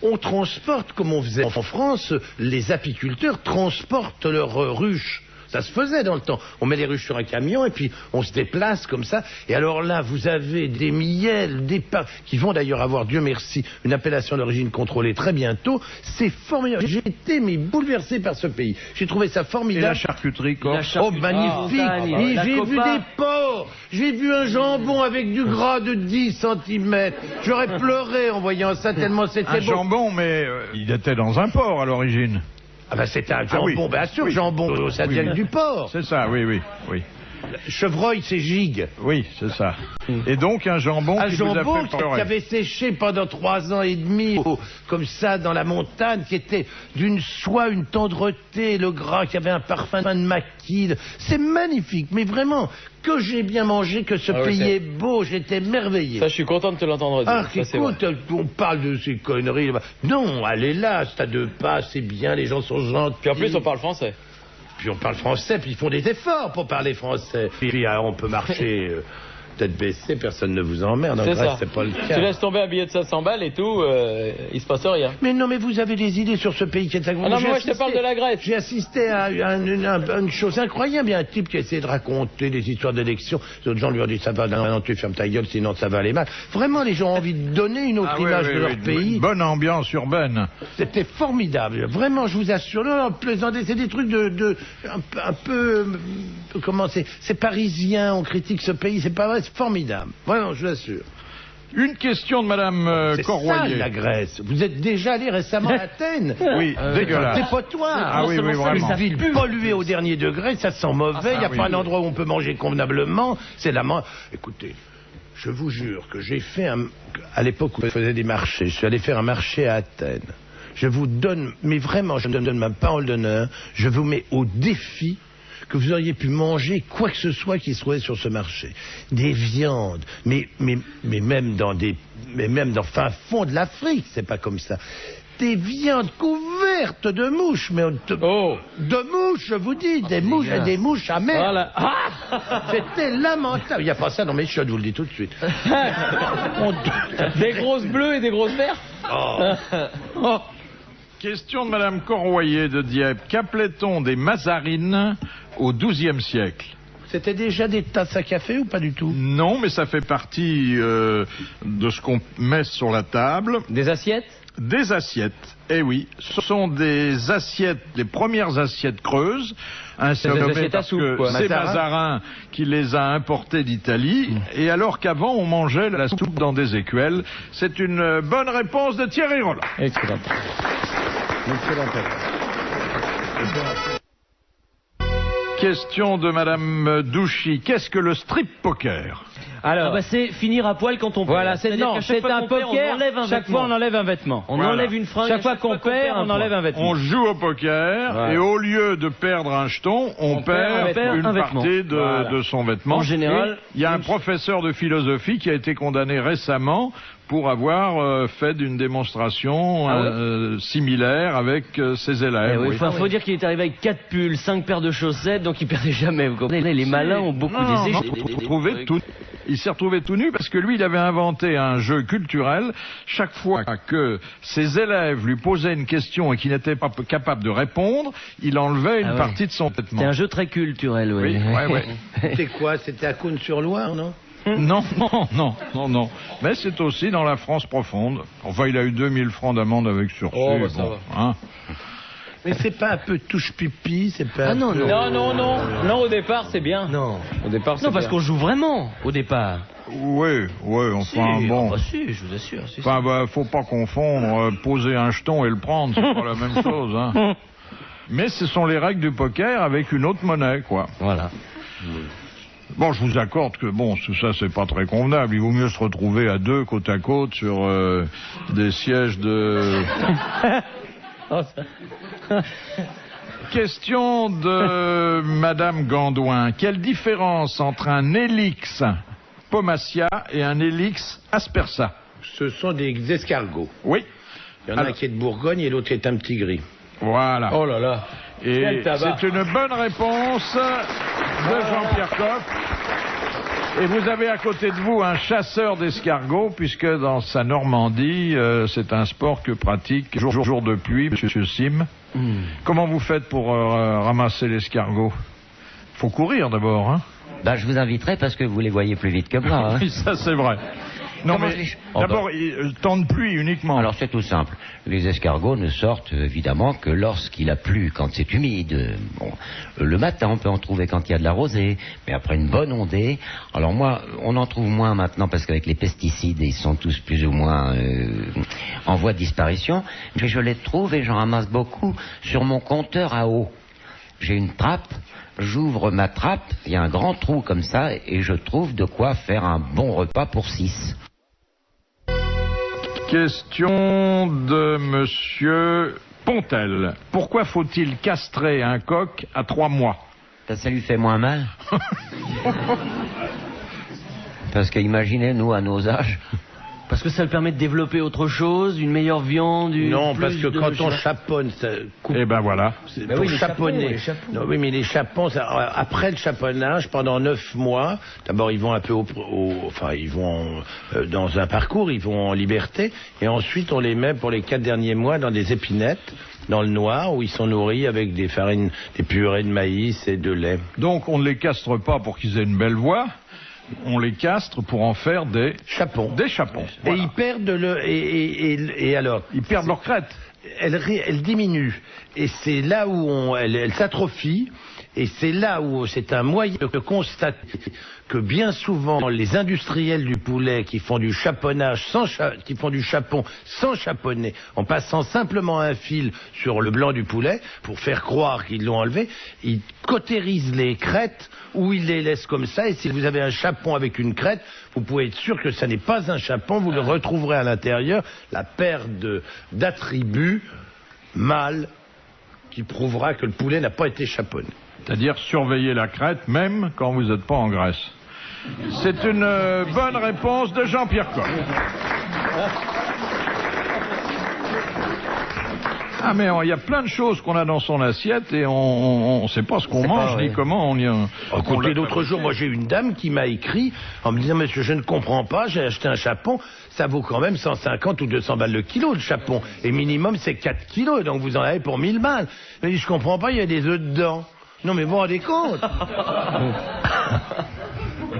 on transporte, comme on faisait en France, les apiculteurs transportent leurs ruches. Ça se faisait dans le temps. On met les ruches sur un camion et puis on se déplace comme ça. Et alors là, vous avez des miels, des pains, qui vont d'ailleurs avoir, Dieu merci, une appellation d'origine contrôlée très bientôt. C'est formidable. J'ai été bouleversé par ce pays. J'ai trouvé ça Et formidable. la charcuterie, quoi. Oh, magnifique! Et j'ai vu des porcs! J'ai vu un jambon avec du gras de 10 cm. J'aurais pleuré en voyant ça tellement c'était Un beau. jambon, mais il était dans un port à l'origine. Ah ben c'est un jambon, oui. bien sûr, Oui. jambon, ça vient du porc. C'est ça, oui. Chevreuil, c'est gigue. Oui, c'est ça. Et donc un jambon Un qui vous jambon a fait pleurer. qui avait séché pendant 3 ans et demi, comme ça, dans la montagne, qui était d'une soie, une tendreté, le gras, qui avait un parfum de maquis. C'est magnifique, mais vraiment, que j'ai bien mangé, que ce pays est beau, j'étais merveillé. Ça, je suis content de te l'entendre dire. Ah, Ça, c'est vrai. écoute, on parle de ces conneries. Non, allez là, Stade de Pas, c'est bien, les gens sont gentils. Puis en plus, on parle français. Puis on parle français, puis ils font des efforts pour parler français. Puis on peut marcher tête baissée, personne ne vous emmerde. En C'est Grèce, ça. c'est pas le Tu cas. laisses tomber un billet de 500 balles et tout, il se passe rien. Mais non, mais vous avez des idées sur ce pays qui est Ah non, mais moi, je te parle de la Grèce. J'ai assisté à une chose incroyable. Il y a un type qui a essayé de raconter des histoires d'élections. Les autres gens lui ont dit, ça va, non, tu fermes ta gueule, sinon ça va aller mal. Vraiment, les gens ont envie de donner une autre image de leur pays. Bonne ambiance urbaine. C'était formidable. Vraiment, je vous assure. Non, plaisantez, c'est des trucs un peu, comment c'est parisien, on critique ce pays, c'est pas vrai, c'est formidable. Vraiment, je vous assure. Une question de Madame C'est Corroyer. sale, la Grèce. Vous êtes déjà allé récemment à Athènes. Oui, dégueulasse. Dépotoir. Ah oui, vraiment. Une ville polluée au dernier degré, ça sent mauvais, il n'y a pas un endroit où on peut manger convenablement. C'est la Écoutez, je vous jure que j'ai fait à l'époque où je faisais des marchés, je suis allé faire un marché à Athènes. Je vous donne, mais vraiment, je donne ma parole d'honneur, je vous mets au défi que vous auriez pu manger quoi que ce soit qui se trouvait sur ce marché. Des viandes, mais même dans fin fond de l'Afrique, c'est pas comme ça. Des viandes couvertes verte de mouches, mais de mouches, je vous dis, des mouches et des mouches amères. Voilà. C'était lamentable. Il n'y a pas ça dans mes chiottes, je vous le dis tout de suite. Des grosses bleues et des grosses vertes. Question de Madame Corroyer de Dieppe. Qu'appelait-on des mazarines au XIIe siècle? C'était déjà des tasses à café ou pas du tout? Non, mais ça fait partie de ce qu'on met sur la table. Des assiettes? Des assiettes. Eh oui, ce sont des assiettes, les premières assiettes creuses. Ainsi des nommées assiettes à parce soupe, que quoi. c'est Mazarin qui les a importées d'Italie. Et alors qu'avant, on mangeait la soupe dans des écuelles. C'est une bonne réponse de Thierry Roland. Excellent. Question de Madame Douchy. Qu'est-ce que le strip poker? Alors, c'est finir à poil quand on perd. voilà, c'est C'est-à-dire qu'à chaque fois un qu'on perd, poker. on enlève un Chaque vêtement. fois, on enlève un vêtement. On Voilà. enlève une fringue. Chaque fois qu'on perd, on enlève un vêtement. On joue au poker Voilà. et au lieu de perdre un jeton, on perd une un vêtement. partie Voilà. de son vêtement. En général, Et il y a un professeur de philosophie qui a été condamné récemment pour avoir fait d'une démonstration similaire avec ses élèves. Il oui. faut dire qu'il est arrivé avec 4 pulls, 5 paires de chaussettes, donc il perdait jamais. Vous comprenez? Les malins ont beaucoup Non, d'essais. il s'est retrouvé tout nu parce que lui, il avait inventé un jeu culturel. Chaque fois que ses élèves lui posaient une question et qu'il n'était pas capable de répondre, il enlevait une partie de son vêtement. C'est un jeu très culturel, oui. Oui, ouais. C'était quoi? C'était à Cône-sur-Loire, non? Non. Mais c'est aussi dans la France profonde. Enfin, il a eu 2000 francs d'amende avec sursis. Hein. Mais c'est pas un peu touche-pipi, c'est pas... Ah non, un peu- Non, au départ, c'est bien. Non. Au départ, c'est Non, parce bien. qu'on joue vraiment, au départ. Oui, enfin bon. Si, je vous assure. Si, Enfin, faut pas confondre poser un jeton et le prendre, c'est pas la même chose. Hein. Mais ce sont les règles du poker avec une autre monnaie, quoi. Voilà. Bon, je vous accorde que bon, tout ça c'est pas très convenable. Il vaut mieux se retrouver à deux côte à côte sur des sièges de. Question de Madame Gandouin. Quelle différence entre un Helix Pomacia et un Helix Aspersa? Ce sont des escargots. Oui. Il y en a un qui est de Bourgogne et l'autre est un petit gris. Voilà. Oh là là. Et Quel tabac. c'est une bonne réponse de Jean-Pierre Coff. Et vous avez à côté de vous un chasseur d'escargots, puisque dans sa Normandie, c'est un sport que pratique jour de pluie, Monsieur Sim. Comment vous faites pour ramasser l'escargot? Faut courir d'abord, hein? Bah, je vous inviterai parce que vous les voyez plus vite que moi. Hein. Oui, ça c'est vrai. Non Comment mais je- d'abord, temps de pluie uniquement. Alors c'est tout simple. Les escargots ne sortent évidemment que lorsqu'il a plu, quand c'est humide. Bon, le matin, on peut en trouver quand il y a de la rosée, mais après une bonne ondée. Alors moi, on en trouve moins maintenant parce qu'avec les pesticides, ils sont tous plus ou moins en voie de disparition. Mais je les trouve et j'en ramasse beaucoup sur mon compteur à eau. J'ai une trappe. J'ouvre ma trappe, il y a un grand trou comme ça, et je trouve de quoi faire un bon repas pour 6. Question de Monsieur Pontel. Pourquoi faut-il castrer un coq à 3 mois? Ça lui fait moins mal. Parce que imaginez, nous, à nos âges... Parce que ça le permet de développer autre chose, une meilleure viande, Non, plus parce que de- quand on chaponne, ça coupe. Eh ben voilà. C'est Ben pour oui, les chaponner. chapons, les chapons. Non, oui, mais les chapons, après le chaponnage, pendant 9 mois, d'abord ils vont un peu enfin ils vont dans un parcours, ils vont en liberté, et ensuite on les met pour les 4 derniers mois dans des épinettes, dans le noir, où ils sont nourris avec des farines, des purées de maïs et de lait. Donc on ne les castre pas pour qu'ils aient une belle voix, on les castre pour en faire des Chapons. chapons. Et Voilà. ils perdent et alors Ils perdent leur crête. elle diminue et c'est là où elle s'atrophie et c'est là où c'est un moyen de constater que bien souvent les industriels du poulet qui font du chaponnage qui font du chapon sans chaponner, en passant simplement un fil sur le blanc du poulet pour faire croire qu'ils l'ont enlevé, ils cautérisent les crêtes ou ils les laissent comme ça, et si vous avez un chapon avec une crête, vous pouvez être sûr que ça n'est pas un chapon, vous le retrouverez à l'intérieur, la paire d'attributs mâles qui prouvera que le poulet n'a pas été chaponné. C'est-à-dire surveiller la crête même quand vous n'êtes pas en Grèce. C'est une bonne réponse de Jean-Pierre Coff. Ah mais il y a plein de choses qu'on a dans son assiette et on sait pas ce qu'on mange ni comment on y a... Écoutez, l'autre jour, moi j'ai une dame qui m'a écrit en me disant, monsieur, je ne comprends pas, j'ai acheté un chapon, ça vaut quand même 150 ou 200 balles le kilo, le chapon. Et minimum, c'est 4 kilos, donc vous en avez pour 1000 balles. Elle dit, je comprends pas, il y a des œufs dedans. Non mais vous vous rendez compte?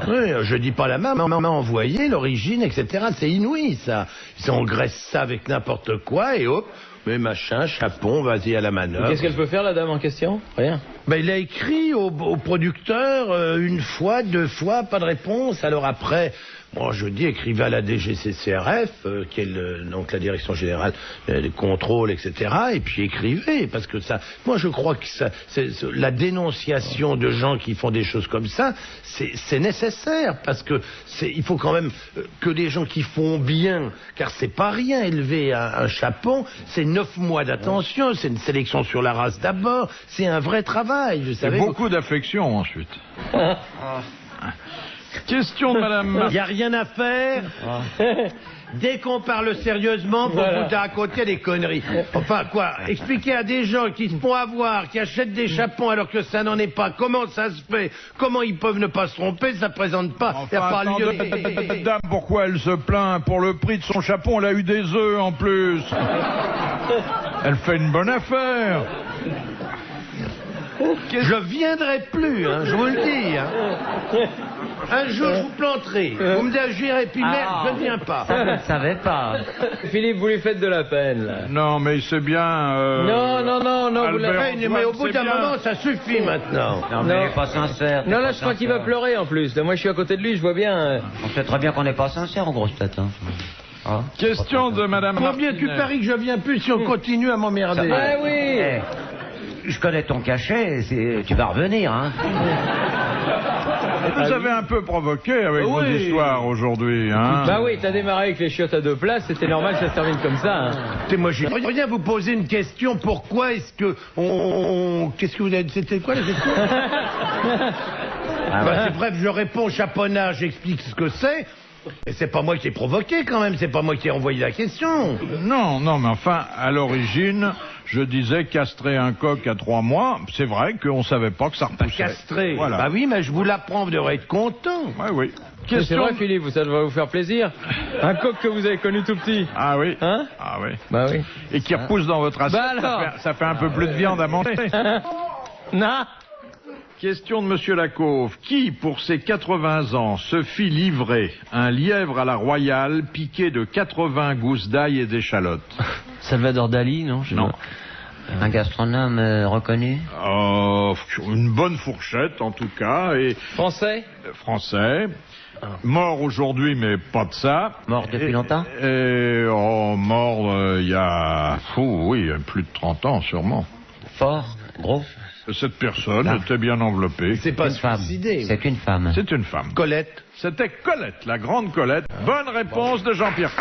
Oui, je dis pas la même, on m'a envoyé l'origine, etc. C'est inouï, ça. Ils engraissent ça avec n'importe quoi et hop, mais machin, chapon, vas-y à la manœuvre. Qu'est-ce qu'elle peut faire, la dame en question? Rien. Ben, il a écrit au producteur une fois, 2 fois, pas de réponse. Alors après, bon, je dis, écrivez à la DGCCRF, qui est donc la Direction Générale des Contrôles, etc. Et puis écrivez, parce que ça... Moi, je crois que ça, la dénonciation de gens qui font des choses comme ça, c'est nécessaire, parce que il faut quand même que des gens qui font bien, car c'est pas rien élever un chapon, c'est 9 mois d'attention, c'est une sélection sur la race d'abord, c'est un vrai travail. Et beaucoup d'affection ensuite. Question de madame. Il n'y a rien à faire. Dès qu'on parle sérieusement, vous vous à côté des conneries. Enfin, quoi, expliquer à des gens qui se font avoir, qui achètent des chapons alors que ça n'en est pas, comment ça se fait, comment ils peuvent ne pas se tromper, ça présente pas. Enfin, attendez, dame, pourquoi elle se plaint? Pour le prix de son chapon, elle a eu des œufs en plus. Elle fait une bonne affaire. Je viendrai plus, hein, je vous le dis. Hein. Un jour, je vous planterai. Vous me direz, puis merde, je ne viens pas. Ça, je ne savais pas. Philippe, vous lui faites de la peine, là. Non, mais c'est bien... Non, vous l'avez... Mais au bout d'un moment, ça suffit maintenant. Non, mais il n'est pas sincère. Non, là, je crois qu'il va pleurer, en plus. Là, moi, je suis à côté de lui, je vois bien... On sait très bien qu'on n'est pas sincère, en grosse tête. Hein. Ah, question de madame Combien tu paries que je viens plus si on continue à m'emmerder? Ah oui. Hey, je connais ton cachet, tu vas revenir, hein. Vous avez un peu provoqué avec vos histoires aujourd'hui, hein. Bah oui, t'as démarré avec les chiottes à 2 places, c'était normal que ça se termine comme ça, hein. Moi, je viens vous poser une question. Pourquoi est-ce que qu'est-ce que vous avez... C'était quoi la question? C'est bref, je réponds chaponnage, j'explique ce que c'est. Et c'est pas moi qui ai provoqué quand même, c'est pas moi qui ai envoyé la question. Non, mais enfin, à l'origine, je disais castrer un coq à 3 mois, c'est vrai qu'on savait pas que ça repoussait. Castrer. Voilà. Bah oui, mais je vous l'apprends, vous devrez être content. Oui. C'est vrai, Philippe, ça devrait vous faire plaisir. Un coq que vous avez connu tout petit. Ah oui. Hein? Ah oui. Bah oui. Et qui repousse dans votre assiette, Bah alors. ça fait un peu plus de viande à manger. Non. Question de monsieur Lacauve. Qui, pour ses 80 ans, se fit livrer un lièvre à la royale piqué de 80 gousses d'ail et d'échalotes? Salvador Dali, non? Non. Un gastronome reconnu? Une bonne fourchette, en tout cas. Et Français? Français. Mort aujourd'hui, mais pas de ça. Mort depuis longtemps? Mort il y a... plus de 30 ans, sûrement. Fort? Gros? Cette personne était bien enveloppée. C'est pas une femme. suicidé. C'est une femme. C'est une femme. Colette. C'était Colette, la grande Colette. Bonne réponse de Jean-Pierre.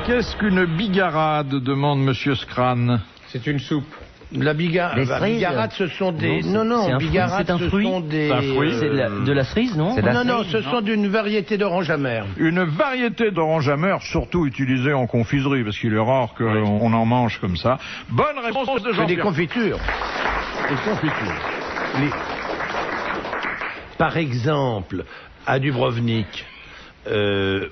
Qu'est-ce qu'une bigarade, demande monsieur Scran. C'est une soupe. La bigarade, ce sont des... Non, bigarade, ce sont des... C'est un fruit. C'est de la cerise, non? Non, ce sont d'une variété d'orange amère. Une variété d'orange amère, surtout utilisée en confiserie, parce qu'il est rare qu'on en mange comme ça. Bonne réponse de Jean-Pierre. Des confitures. Des confitures. Par exemple, à Dubrovnik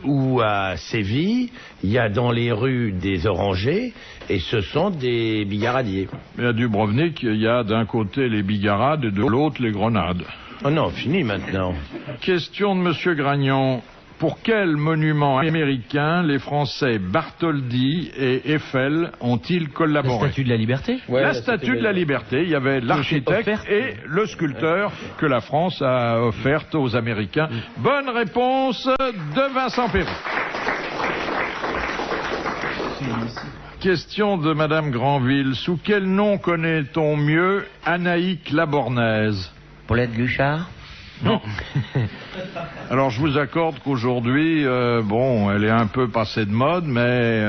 ou à Séville, il y a dans les rues des orangers et ce sont des bigaradiers. Mais à Dubrovnik, il y a d'un côté les bigarades et de l'autre les grenades. Oh non, fini maintenant. Question de monsieur Gragnon. Pour quel monument américain les Français Bartholdi et Eiffel ont-ils collaboré? La Statue de la Liberté? Ouais, la Statue de la Liberté, il y avait l'architecte et le sculpteur que la France a offerte aux Américains. Bonne réponse de Vincent Perron. Question de madame Granville. Sous quel nom connaît-on mieux Anaïque Labornaise? Paulette Guichard? Non. Alors je vous accorde qu'aujourd'hui, elle est un peu passée de mode, mais...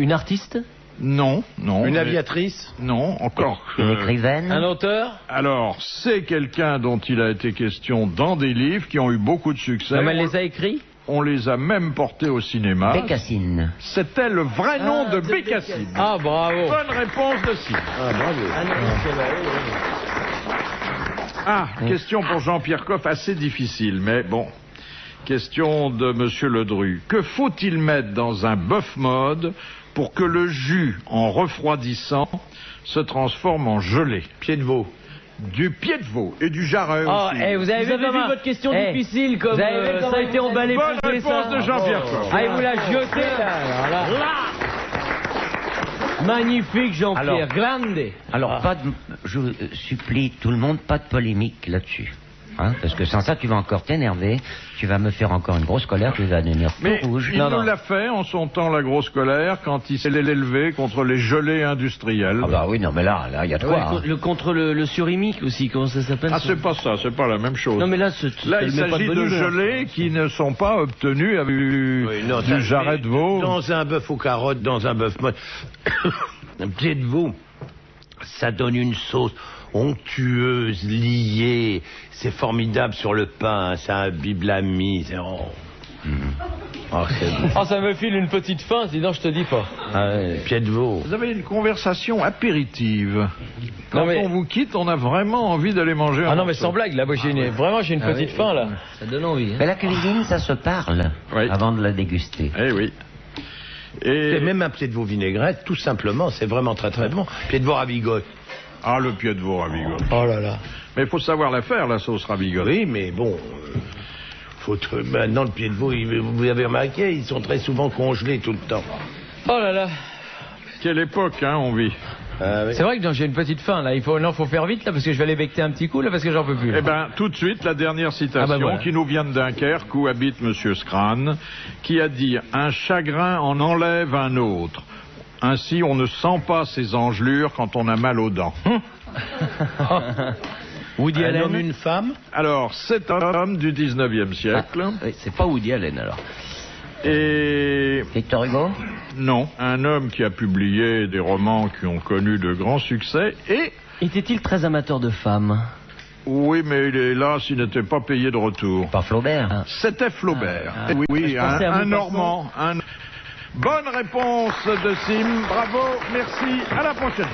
Une artiste? Non. Une aviatrice? Non, encore. Une écrivaine? Un auteur? Alors, c'est quelqu'un dont il a été question dans des livres qui ont eu beaucoup de succès. Non, mais elle les a écrits? On les a même portés au cinéma. Bécassine. C'était le vrai nom de Bécassine. Ah, bravo. Bonne réponse de Sim. Ah, bravo. Ah non, c'est vrai, oui. Question pour Jean-Pierre Coff, assez difficile, mais bon. Question de Monsieur Ledru. Que faut-il mettre dans un bœuf mode pour que le jus, en refroidissant, se transforme en gelée? Pied de veau. Du pied de veau et du jarret Oh, aussi. vous avez vu votre question difficile comme vous avez vu ça a été emballé Bonne pour réponse ça. de Jean-Pierre Coff. Ah, il vous l'a jeté, là. Alors là. Magnifique Jean-Pierre, grande. Alors, je supplie tout le monde, pas de polémique là-dessus. Hein, parce que sans ça, tu vas encore t'énerver, tu vas me faire encore une grosse colère, tu vas devenir tout Mais rouge. il nous l'a fait en son temps, la grosse colère, quand il s'est élevé contre les gelées industrielles. Ah bah oui, non mais là, il y a de quoi. hein. Contre le surimique aussi, comment ça s'appelle Ah, c'est pas ça, c'est pas la même chose. Non mais là, Là, il s'agit de gelées qui ne sont pas obtenues avec du jarret de veau. Dans un bœuf aux carottes, dans un bœuf mode, un pied de veau, ça donne une sauce onctueuse, liée. C'est formidable sur le pain, ça imbibe la mise. Oh, ça me file une petite faim, sinon je te dis pas. Pied de veau. Vous avez une conversation apéritive. Quand Non, mais- on vous quitte, on a vraiment envie d'aller manger un Ah non, mais morceau. sans blague, là, moi, j'ai une petite faim, là. Ça donne envie. Mais la cuisine, ça se parle Oui. avant de la déguster. Eh oui. C'est Et... même un pied de veau vinaigrette, tout simplement. C'est vraiment très très bon. Pied de veau ravigote. Ah, le pied de veau ravigote. Oh là là. Mais il faut savoir la faire, la sauce ravigote. Oui, mais bon. Maintenant, le pied de veau, vous avez remarqué, ils sont très souvent congelés tout le temps. Oh là là. Quelle époque, hein, on vit. C'est vrai que j'ai une petite faim, là. Faut faire vite, là, parce que je vais aller becter un petit coup, là, parce que j'en peux plus. Eh ben, tout de suite, la dernière citation Ah bah voilà. qui nous vient de Dunkerque, où habite Monsieur Scrane, qui a dit « Un chagrin en enlève un autre. Ainsi, on ne sent pas ses engelures quand on a mal aux dents. Woody Un Allen. homme, une femme. Alors, c'est un homme du 19e siècle. Oui, c'est pas Woody Allen alors. Et Victor Hugo? non, un homme qui a publié des romans qui ont connu de grands succès. Et, Était-il très amateur de femmes? oui, mais il est là s'il n'était pas payé de retour. Pas Flaubert. C'était Flaubert. Oui, Je pensais à un vous, Normand. Bonne réponse de Sim. Bravo, merci. À la prochaine.